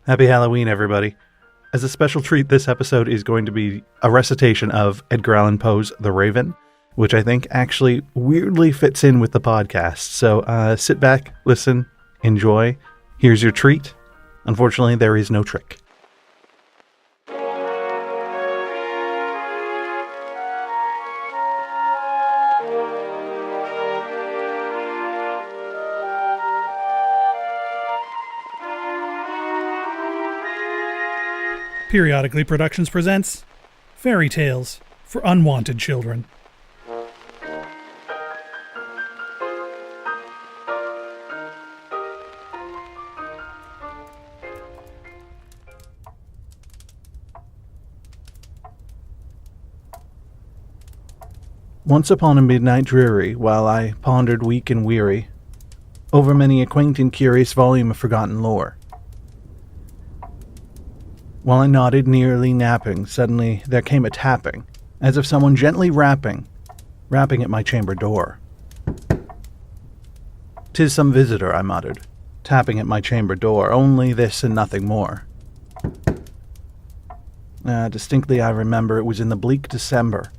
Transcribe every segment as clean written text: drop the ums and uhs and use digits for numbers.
Happy Halloween, everybody. As a special treat, this episode is going to be a recitation of Edgar Allan Poe's The Raven, which I think actually weirdly fits in with the podcast. So sit back, listen, enjoy. Here's your treat. Unfortunately, there is no trick. Periodically Productions presents Fairy Tales for Unwanted Children. Once upon a midnight dreary, while I pondered weak and weary over many a quaint and curious volume of forgotten lore. While I nodded, nearly napping, suddenly there came a tapping, as of someone gently rapping at my chamber door. "'Tis some visitor," I muttered, tapping at my chamber door, only this and nothing more. Distinctly I remember it was in the bleak December,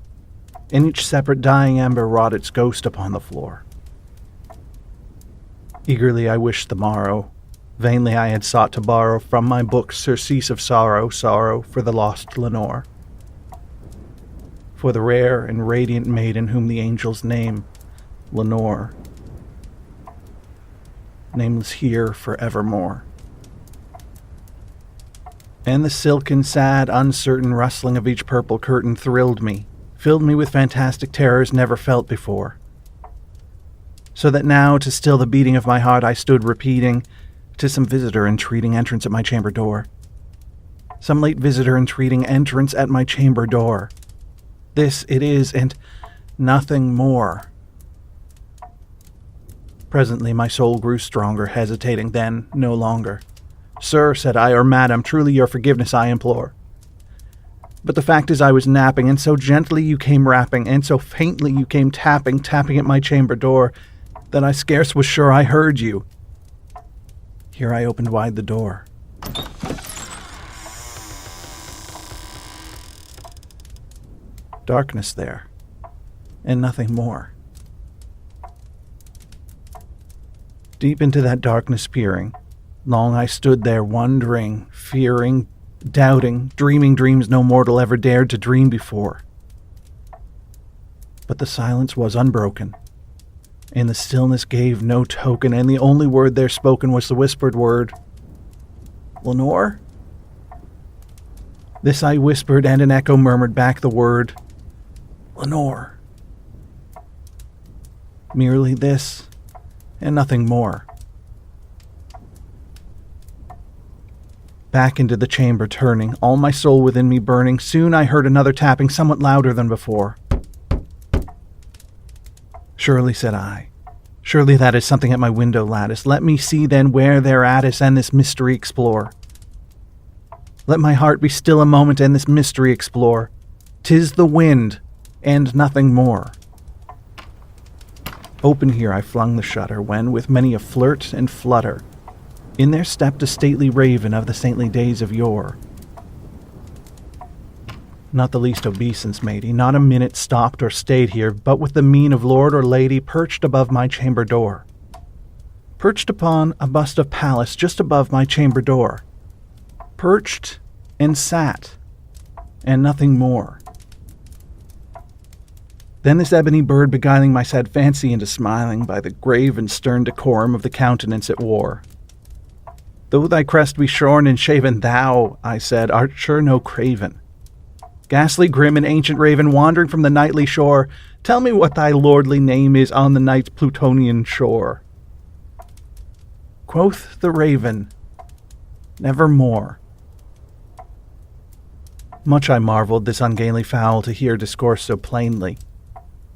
and each separate dying ember wrought its ghost upon the floor. Eagerly I wished the morrow. Vainly I had sought to borrow from my book surcease of sorrow, sorrow for the lost Lenore. For the rare and radiant maiden whom the angels name Lenore, nameless here forevermore. And the silken, sad, uncertain rustling of each purple curtain thrilled me, filled me with fantastic terrors never felt before. So that now, to still the beating of my heart, I stood repeating, "'Tis some visitor entreating entrance at my chamber door. Some late visitor entreating entrance at my chamber door. This it is, and nothing more." Presently my soul grew stronger, hesitating then no longer. "Sir," said I, "or madam, truly your forgiveness I implore. But the fact is I was napping, and so gently you came rapping, and so faintly you came tapping at my chamber door, that I scarce was sure I heard you." Here I opened wide the door. Darkness there, and nothing more. Deep into that darkness peering, long I stood there wondering, fearing, doubting, dreaming dreams no mortal ever dared to dream before. But the silence was unbroken, and the stillness gave no token, and the only word there spoken was the whispered word, "Lenore?" This I whispered, and an echo murmured back the word, "Lenore." Merely this, and nothing more. Back into the chamber turning, all my soul within me burning, soon I heard another tapping somewhat louder than before. "Surely," said I, "surely that is something at my window lattice. Let me see then where thereat is, and this mystery explore. Let my heart be still a moment, and this mystery explore. 'Tis the wind, and nothing more." Open here I flung the shutter, when, with many a flirt and flutter, in there stepped a stately raven of the saintly days of yore. Not the least obeisance made he, not a minute stopped or stayed here, but with the mien of lord or lady perched above my chamber door. Perched upon a bust of Pallas just above my chamber door. Perched and sat, and nothing more. Then this ebony bird beguiling my sad fancy into smiling by the grave and stern decorum of the countenance it wore. "Though thy crest be shorn and shaven, thou," I said, "art sure no craven. Ghastly, grim, and ancient raven, wandering from the nightly shore, tell me what thy lordly name is on the night's Plutonian shore." Quoth the raven, "Nevermore." Much I marveled this ungainly fowl to hear discourse so plainly,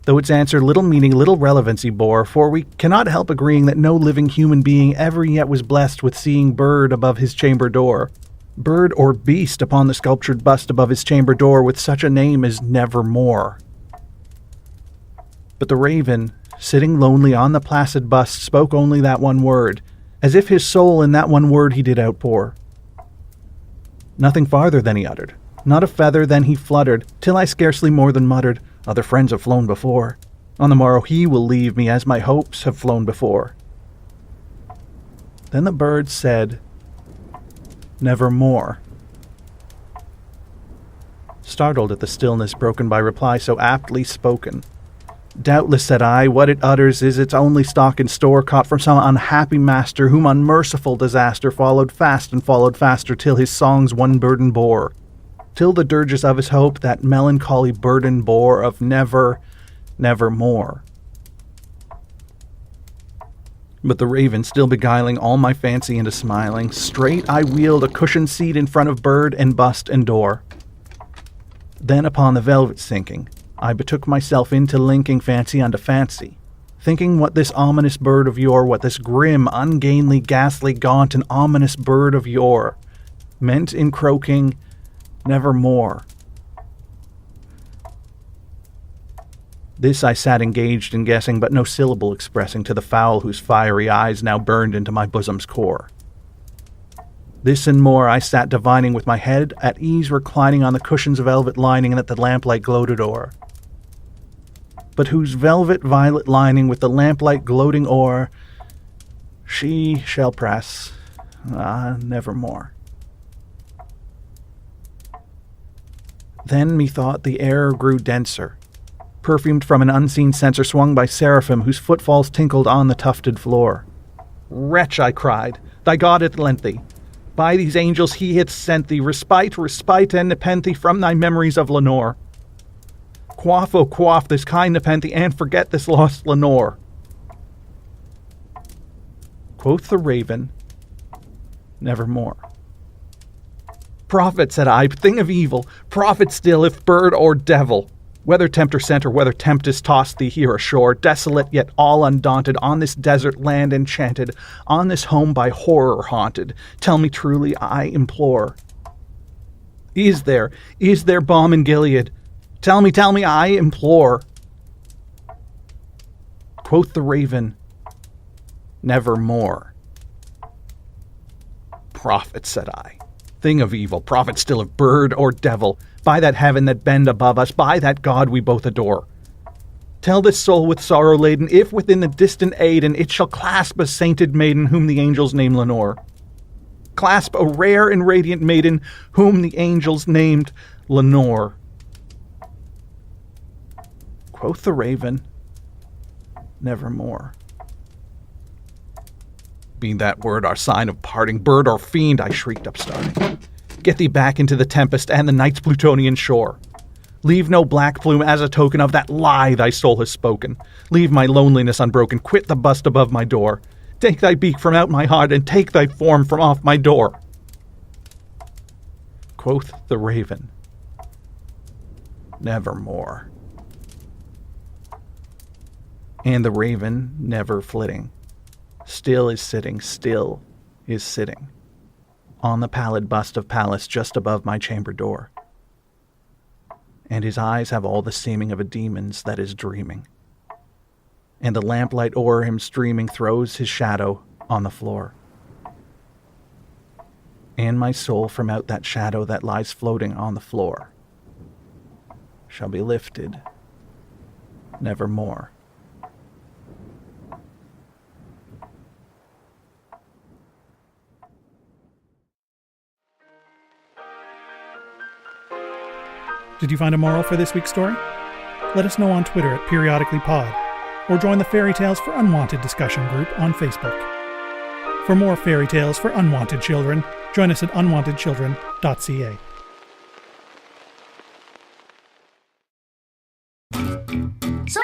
though its answer little meaning, little relevancy bore, for we cannot help agreeing that no living human being ever yet was blessed with seeing bird above his chamber door. Bird or beast upon the sculptured bust above his chamber door with such a name as Nevermore. But the raven, sitting lonely on the placid bust, spoke only that one word, as if his soul in that one word he did outpour. Nothing farther than he uttered, not a feather than he fluttered, till I scarcely more than muttered, Other friends have flown before. On the morrow he will leave me as my hopes have flown before. Then the bird said, Nevermore. Startled at the stillness broken by reply so aptly spoken. Doubtless, said I, what it utters is its only stock and store, caught from some unhappy master, whom unmerciful disaster followed fast and followed faster, till his songs one burden bore. Till the dirges of his hope that melancholy burden bore of never, nevermore. But the raven, still beguiling all my fancy into smiling, straight I wheeled a cushioned seat in front of bird and bust and door. Then upon the velvet sinking, I betook myself into linking fancy unto fancy, thinking what this ominous bird of yore, what this grim, ungainly, ghastly, gaunt, and ominous bird of yore, meant in croaking, nevermore. This I sat engaged in guessing, but no syllable expressing to the fowl whose fiery eyes now burned into my bosom's core. This and more I sat divining with my head at ease reclining on the cushion's velvet lining that the lamplight gloated o'er. But whose velvet violet lining with the lamplight gloating o'er, she shall press, nevermore. Then methought the air grew denser, perfumed from an unseen censer swung by seraphim whose footfalls tinkled on the tufted floor. Wretch, I cried, thy God hath lent thee. By these angels he hath sent thee respite, and nepenthe from thy memories of Lenore. Quaff, oh quaff, this kind nepenthe, and forget this lost Lenore. Quoth the raven, nevermore. Prophet, said I, thing of evil, prophet still, if bird or devil. Whether tempter sent or whether tempest tossed thee here ashore, desolate yet all undaunted, on this desert land enchanted, on this home by horror haunted, tell me truly, I implore. Is there balm in Gilead? Tell me, I implore. Quoth the raven, nevermore. Prophet, said I, thing of evil, prophet still of bird or devil, by that heaven that bend above us, by that God we both adore. Tell this soul with sorrow laden, if within the distant Aidenn it shall clasp a sainted maiden whom the angels name Lenore. Clasp a rare and radiant maiden whom the angels named Lenore. Quoth the raven, nevermore. Be that word our sign of parting, bird or fiend, I shrieked upstarting. Get thee back into the tempest and the night's Plutonian shore. Leave no black plume as a token of that lie thy soul has spoken. Leave my loneliness unbroken, quit the bust above my door. Take thy beak from out my heart, and take thy form from off my door. Quoth the raven, nevermore. And the raven, never flitting, still is sitting, on the pallid bust of Pallas just above my chamber door. And his eyes have all the seeming of a demon's that is dreaming. And the lamplight o'er him streaming throws his shadow on the floor. And my soul from out that shadow that lies floating on the floor shall be lifted nevermore. Did you find a moral for this week's story? Let us know on Twitter at periodicallypod, or join the Fairy Tales for Unwanted discussion group on Facebook. For more fairy tales for unwanted children, join us at unwantedchildren.ca. So